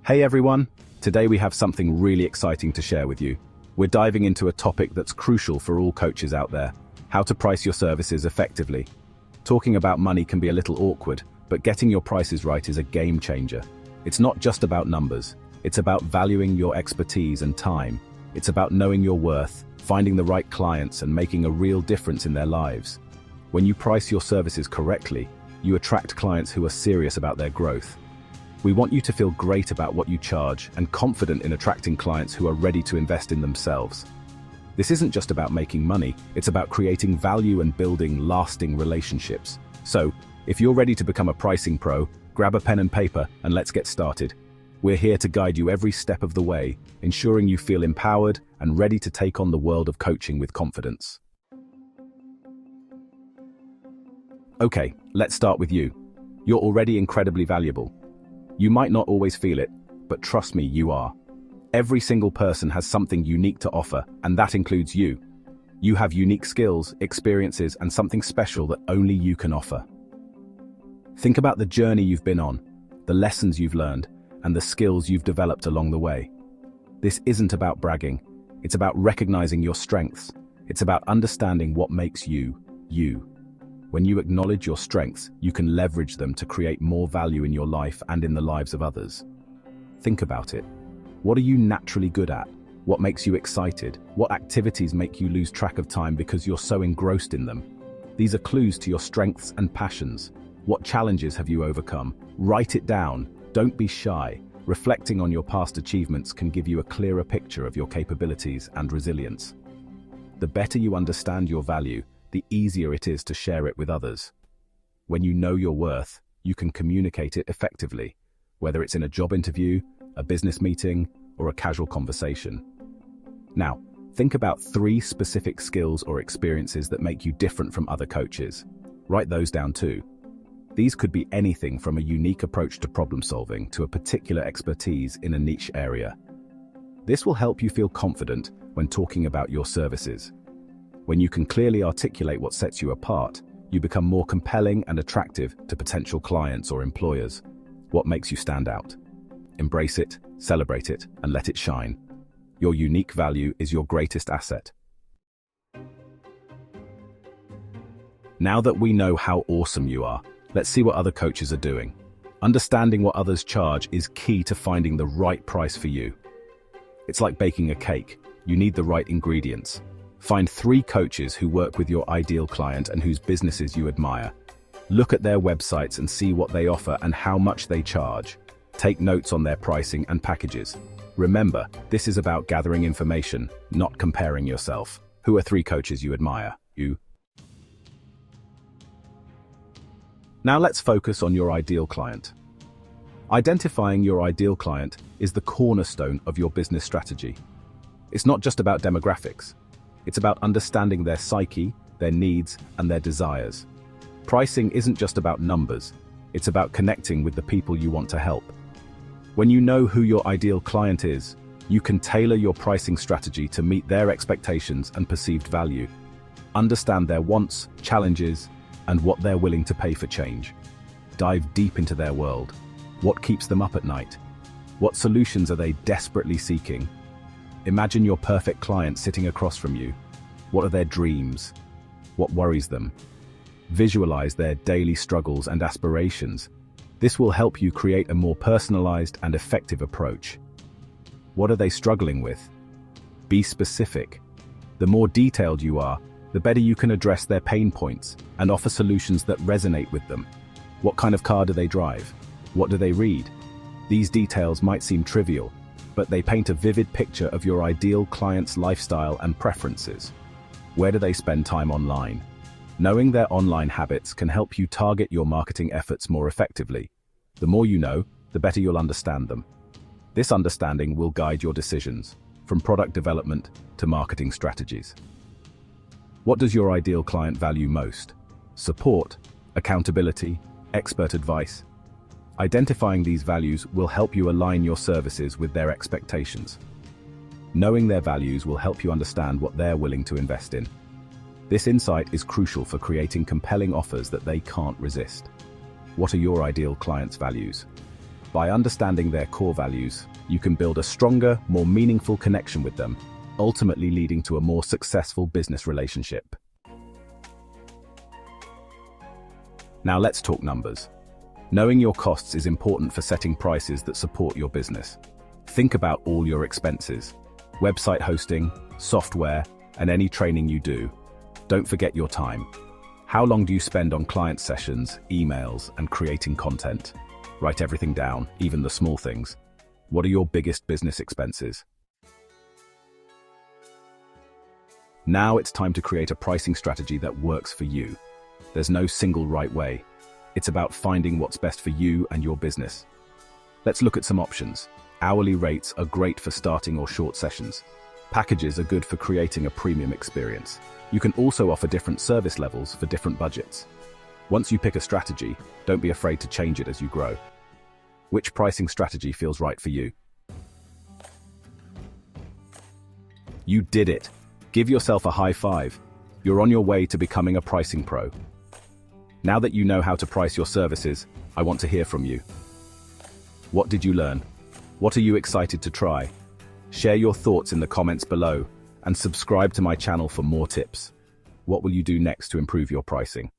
Hey everyone! Today we have something really exciting to share with you. We're diving into a topic that's crucial for all coaches out there: how to price your services effectively. Talking about money can be a little awkward, but getting your prices right is a game changer. It's not just about numbers, it's about valuing your expertise and time. It's about knowing your worth, finding the right clients, and making a real difference in their lives. When you price your services correctly, you attract clients who are serious about their growth. We want you to feel great about what you charge and confident in attracting clients who are ready to invest in themselves. This isn't just about making money, it's about creating value and building lasting relationships. So, if you're ready to become a pricing pro, grab a pen and paper and let's get started. We're here to guide you every step of the way, ensuring you feel empowered and ready to take on the world of coaching with confidence. Okay, let's start with you. You're already incredibly valuable. You might not always feel it, but trust me, you are. Every single person has something unique to offer, and that includes you. You have unique skills, experiences, and something special that only you can offer. Think about the journey you've been on, the lessons you've learned, and the skills you've developed along the way. This isn't about bragging. It's about recognizing your strengths. It's about understanding what makes you, you. When you acknowledge your strengths, you can leverage them to create more value in your life and in the lives of others. Think about it. What are you naturally good at? What makes you excited? What activities make you lose track of time because you're so engrossed in them? These are clues to your strengths and passions. What challenges have you overcome? Write it down. Don't be shy. Reflecting on your past achievements can give you a clearer picture of your capabilities and resilience. The better you understand your value, the easier it is to share it with others. When you know your worth, you can communicate it effectively, whether it's in a job interview, a business meeting, or a casual conversation. Now, think about 3 specific skills or experiences that make you different from other coaches. Write those down too. These could be anything from a unique approach to problem solving to a particular expertise in a niche area. This will help you feel confident when talking about your services. When you can clearly articulate what sets you apart, you become more compelling and attractive to potential clients or employers. What makes you stand out? Embrace it, celebrate it, and let it shine. Your unique value is your greatest asset. Now that we know how awesome you are, let's see what other coaches are doing. Understanding what others charge is key to finding the right price for you. It's like baking a cake. You need the right ingredients. Find 3 coaches who work with your ideal client and whose businesses you admire. Look at their websites and see what they offer and how much they charge. Take notes on their pricing and packages. Remember, this is about gathering information, not comparing yourself. Who are 3 coaches you admire? You. Now let's focus on your ideal client. Identifying your ideal client is the cornerstone of your business strategy. It's not just about demographics. It's about understanding their psyche, their needs, and their desires. Pricing isn't just about numbers. It's about connecting with the people you want to help. When you know who your ideal client is, you can tailor your pricing strategy to meet their expectations and perceived value. Understand their wants, challenges, and what they're willing to pay for change. Dive deep into their world. What keeps them up at night? What solutions are they desperately seeking? Imagine your perfect client sitting across from you. What are their dreams? What worries them? Visualize their daily struggles and aspirations. This will help you create a more personalized and effective approach. What are they struggling with? Be specific. The more detailed you are, the better you can address their pain points and offer solutions that resonate with them. What kind of car do they drive? What do they read? These details might seem trivial, but they paint a vivid picture of your ideal client's lifestyle and preferences. Where do they spend time online? Knowing their online habits can help you target your marketing efforts more effectively. The more you know, the better you'll understand them. This understanding will guide your decisions, from product development to marketing strategies. What does your ideal client value most? Support, accountability, expert advice. Identifying these values will help you align your services with their expectations. Knowing their values will help you understand what they're willing to invest in. This insight is crucial for creating compelling offers that they can't resist. What are your ideal clients' values? By understanding their core values, you can build a stronger, more meaningful connection with them, ultimately leading to a more successful business relationship. Now let's talk numbers. Knowing your costs is important for setting prices that support your business. Think about all your expenses: website hosting, software, and any training you do. Don't forget your time. How long do you spend on client sessions, emails, and creating content? Write everything down, even the small things. What are your biggest business expenses? Now it's time to create a pricing strategy that works for you. There's no single right way. It's about finding what's best for you and your business. Let's look at some options. Hourly rates are great for starting or short sessions. Packages are good for creating a premium experience. You can also offer different service levels for different budgets. Once you pick a strategy, don't be afraid to change it as you grow. Which pricing strategy feels right for you? You did it! Give yourself a high five. You're on your way to becoming a pricing pro. Now that you know how to price your services, I want to hear from you. What did you learn? What are you excited to try? Share your thoughts in the comments below and subscribe to my channel for more tips. What will you do next to improve your pricing?